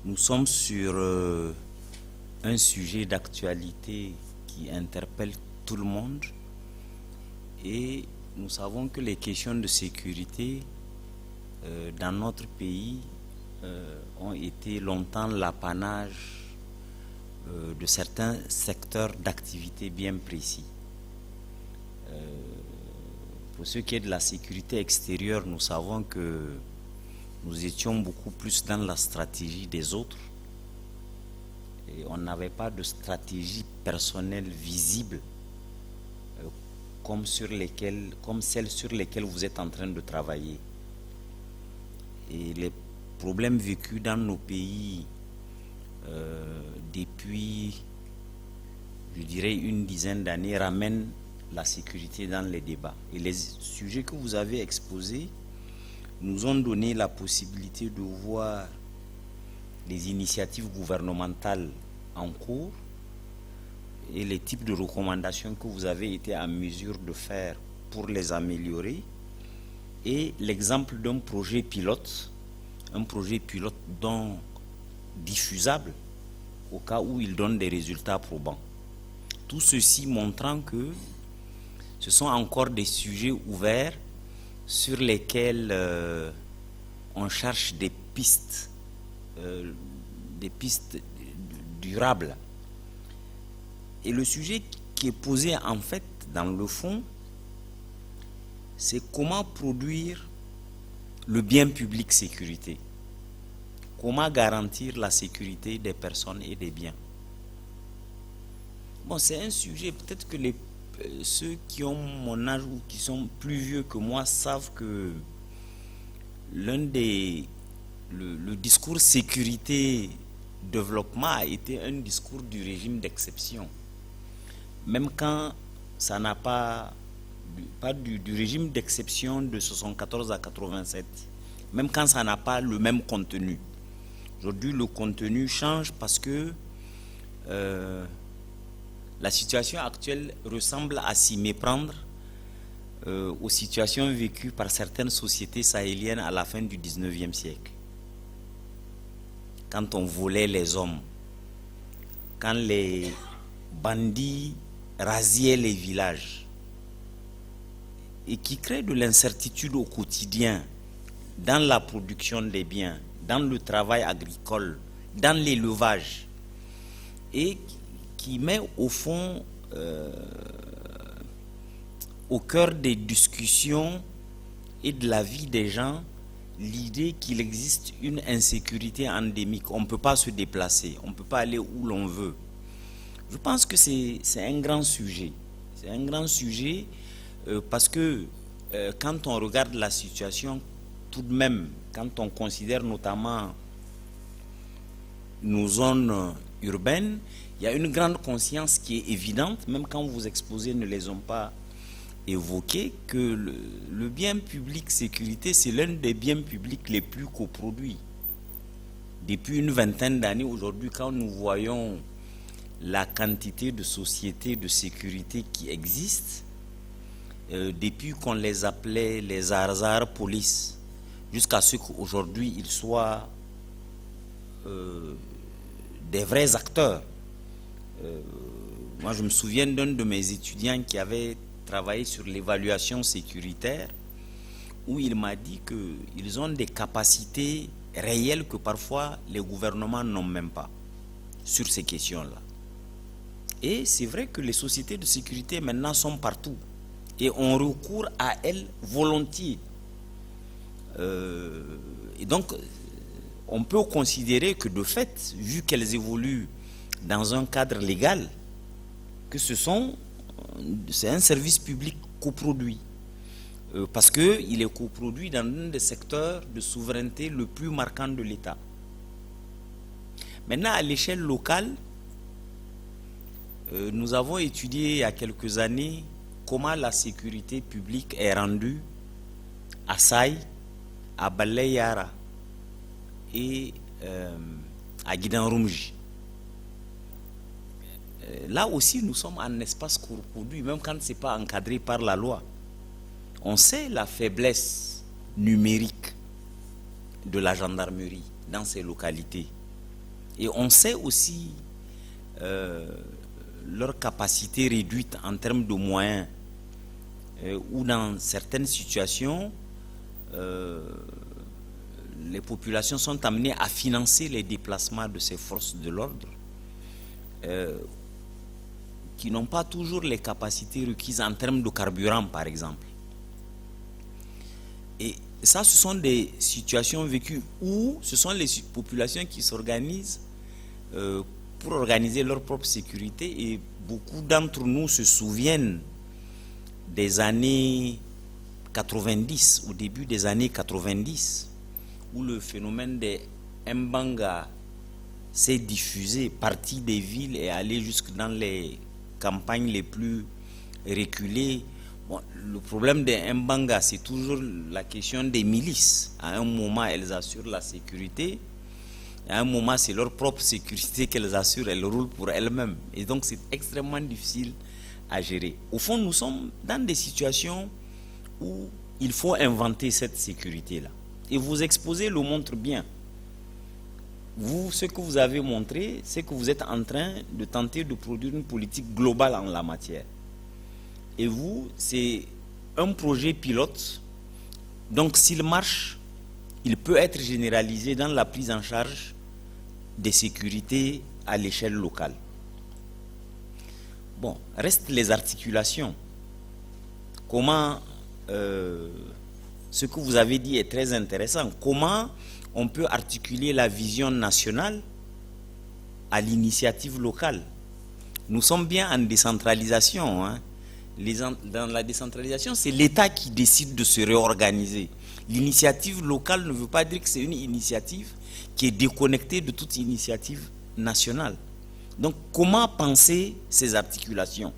Nous sommes sur un sujet d'actualité qui interpelle tout le monde et nous savons que les questions de sécurité dans notre pays ont été longtemps l'apanage de certains secteurs d'activité bien précis. Pour ce qui est de la sécurité extérieure, nous savons que nous étions beaucoup plus dans la stratégie des autres et on n'avait pas de stratégie personnelle visible comme celle sur lesquelles vous êtes en train de travailler. Et les problèmes vécus dans nos pays depuis, je dirais, une dizaine d'années ramènent la sécurité dans les débats. Et les sujets que vous avez exposés nous ont donné la possibilité de voir les initiatives gouvernementales en cours et les types de recommandations que vous avez été en mesure de faire pour les améliorer et l'exemple d'un projet pilote, donc diffusable au cas où il donne des résultats probants. Tout ceci montrant que ce sont encore des sujets ouverts sur lesquels on cherche des pistes durables. Et le sujet qui est posé en fait dans le fond, c'est comment produire le bien public sécurité. Comment garantir la sécurité des personnes et des biens. Bon, c'est un sujet, peut-être que ceux qui ont mon âge ou qui sont plus vieux que moi savent que le discours sécurité-développement a été un discours du régime d'exception. Même quand ça n'a pas du régime d'exception de 74 à 87, même quand ça n'a pas le même contenu. Aujourd'hui, le contenu change parce que la situation actuelle ressemble à s'y méprendre aux situations vécues par certaines sociétés sahéliennes à la fin du 19e siècle. Quand on volait les hommes, quand les bandits rasiaient les villages et qui créent de l'incertitude au quotidien dans la production des biens, dans le travail agricole, dans l'élevage et qui met au fond au cœur des discussions et de la vie des gens l'idée qu'il existe une insécurité endémique. On ne peut pas se déplacer, on ne peut pas aller où l'on veut. Je pense que c'est un grand sujet. C'est un grand sujet parce que quand on regarde la situation, tout de même, quand on considère notamment nos zones urbaines, il y a une grande conscience qui est évidente, même quand vos exposés ne les ont pas évoqués, que le bien public sécurité, c'est l'un des biens publics les plus coproduits. Depuis une vingtaine d'années, aujourd'hui, quand nous voyons la quantité de sociétés de sécurité qui existent, depuis qu'on les appelait les Arzar Police, jusqu'à ce qu'aujourd'hui ils soient des vrais acteurs. Moi je me souviens d'un de mes étudiants qui avait travaillé sur l'évaluation sécuritaire où il m'a dit qu'ils ont des capacités réelles que parfois les gouvernements n'ont même pas sur ces questions-là. Et c'est vrai que les sociétés de sécurité maintenant sont partout et on recourt à elles volontiers. Et donc on peut considérer que de fait, vu qu'elles évoluent dans un cadre légal, que c'est un service public coproduit. Parce qu'il est coproduit dans un des secteurs de souveraineté le plus marquant de l'État. Maintenant, à l'échelle locale, nous avons étudié il y a quelques années comment la sécurité publique est rendue à Saï, à Baleyara et à Guidan-Rumji. Là aussi, nous sommes en espace coproduit, même quand ce n'est pas encadré par la loi. On sait la faiblesse numérique de la gendarmerie dans ces localités. Et on sait aussi leur capacité réduite en termes de moyens, où dans certaines situations, les populations sont amenées à financer les déplacements de ces forces de l'ordre, qui n'ont pas toujours les capacités requises en termes de carburant, par exemple. Et ça, ce sont des situations vécues où ce sont les populations qui s'organisent pour organiser leur propre sécurité. Et beaucoup d'entre nous se souviennent des années 90, au début des années 90, où le phénomène des Mbanga s'est diffusé, parti des villes et allé jusque dans les campagnes les plus reculées. Bon, le problème des Mbanga, c'est toujours la question des milices. À un moment, elles assurent la sécurité. À un moment, c'est leur propre sécurité qu'elles assurent. Elles roulent pour elles-mêmes. Et donc, c'est extrêmement difficile à gérer. Au fond, nous sommes dans des situations où il faut inventer cette sécurité-là. Et vos exposés le montrent bien. Vous, ce que vous avez montré, c'est que vous êtes en train de tenter de produire une politique globale en la matière. Et vous, c'est un projet pilote. Donc, s'il marche, il peut être généralisé dans la prise en charge des sécurités à l'échelle locale. Bon, restent les articulations. Comment, ce que vous avez dit est très intéressant. Comment on peut articuler la vision nationale à l'initiative locale? Nous sommes bien en décentralisation, hein. Dans la décentralisation, c'est l'État qui décide de se réorganiser. L'initiative locale ne veut pas dire que c'est une initiative qui est déconnectée de toute initiative nationale. Donc, comment penser ces articulations?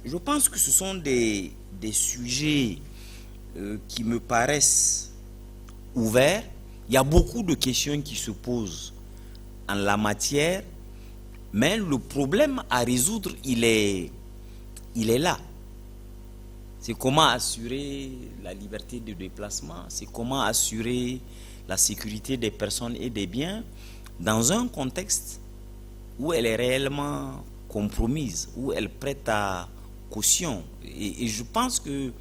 Je pense que ce sont des sujets qui me paraissent ouverts. Il y a beaucoup de questions qui se posent en la matière, mais le problème à résoudre, il est là. C'est comment assurer la liberté de déplacement, c'est comment assurer la sécurité des personnes et des biens dans un contexte où elle est réellement compromise, où elle prête à caution. Et je pense que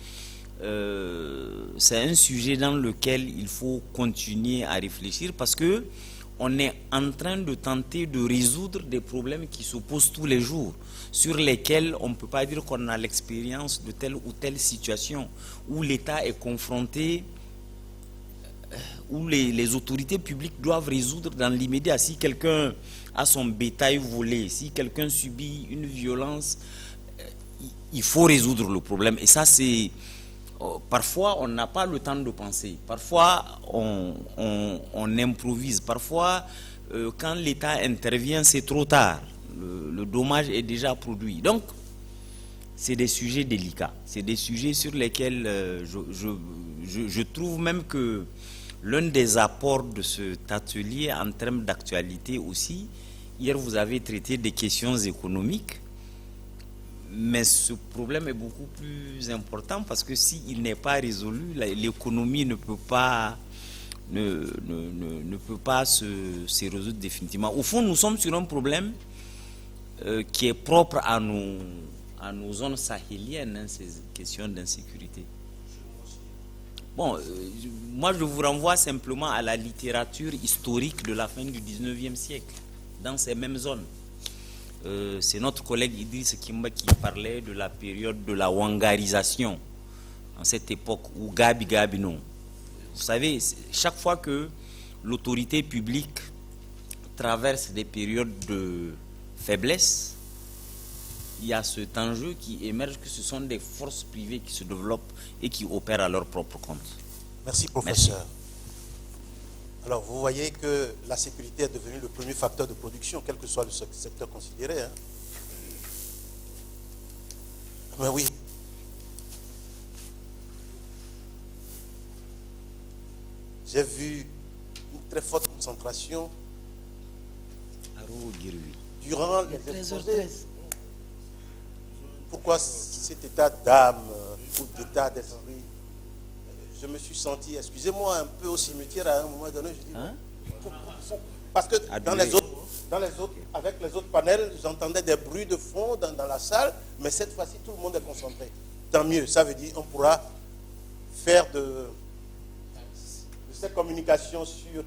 c'est un sujet dans lequel il faut continuer à réfléchir, parce que on est en train de tenter de résoudre des problèmes qui se posent tous les jours, sur lesquels on ne peut pas dire qu'on a l'expérience de telle ou telle situation, où l'État est confronté, où les autorités publiques doivent résoudre dans l'immédiat. Si quelqu'un a son bétail volé, si quelqu'un subit une violence, il faut résoudre le problème. Et ça, c'est... Parfois, on n'a pas le temps de penser. Parfois, on improvise. Parfois, quand l'État intervient, c'est trop tard. Le dommage est déjà produit. Donc, c'est des sujets délicats. C'est des sujets sur lesquels je trouve même que l'un des apports de cet atelier en termes d'actualité aussi, hier vous avez traité des questions économiques, mais ce problème est beaucoup plus important, parce que s'il n'est pas résolu, l'économie ne peut pas se résoudre définitivement. Au fond, nous sommes sur un problème qui est propre à nos zones sahéliennes, hein, ces questions d'insécurité. Bon, moi je vous renvoie simplement à la littérature historique de la fin du 19e siècle, dans ces mêmes zones. C'est notre collègue Idriss Kimba qui parlait de la période de la wangarisation, en cette époque où Gabi non. Vous savez, chaque fois que l'autorité publique traverse des périodes de faiblesse, il y a cet enjeu qui émerge, que ce sont des forces privées qui se développent et qui opèrent à leur propre compte. Merci, professeur. Merci. Alors, vous voyez que la sécurité est devenue le premier facteur de production, quel que soit le secteur considéré. Hein. Mais oui. J'ai vu une très forte concentration durant les exposés. Pourquoi cet état d'âme ou d'état d'esprit? Je me suis senti, excusez-moi, un peu au cimetière à un moment donné. Je dis, Parce que à dans durer. les autres, avec les autres panels, j'entendais des bruits de fond dans la salle, mais cette fois-ci, tout le monde est concentré. Tant mieux, ça veut dire qu'on pourra faire de cette communication sur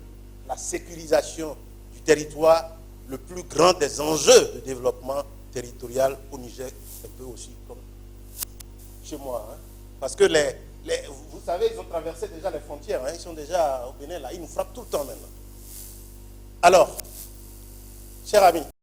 la sécurisation du territoire le plus grand des enjeux de développement territorial au Niger, un peu aussi comme chez moi. Hein. Parce que vous savez, ils ont traversé déjà les frontières, hein, ils sont déjà au Bénin, là, ils nous frappent tout le temps maintenant. Alors, chers amis,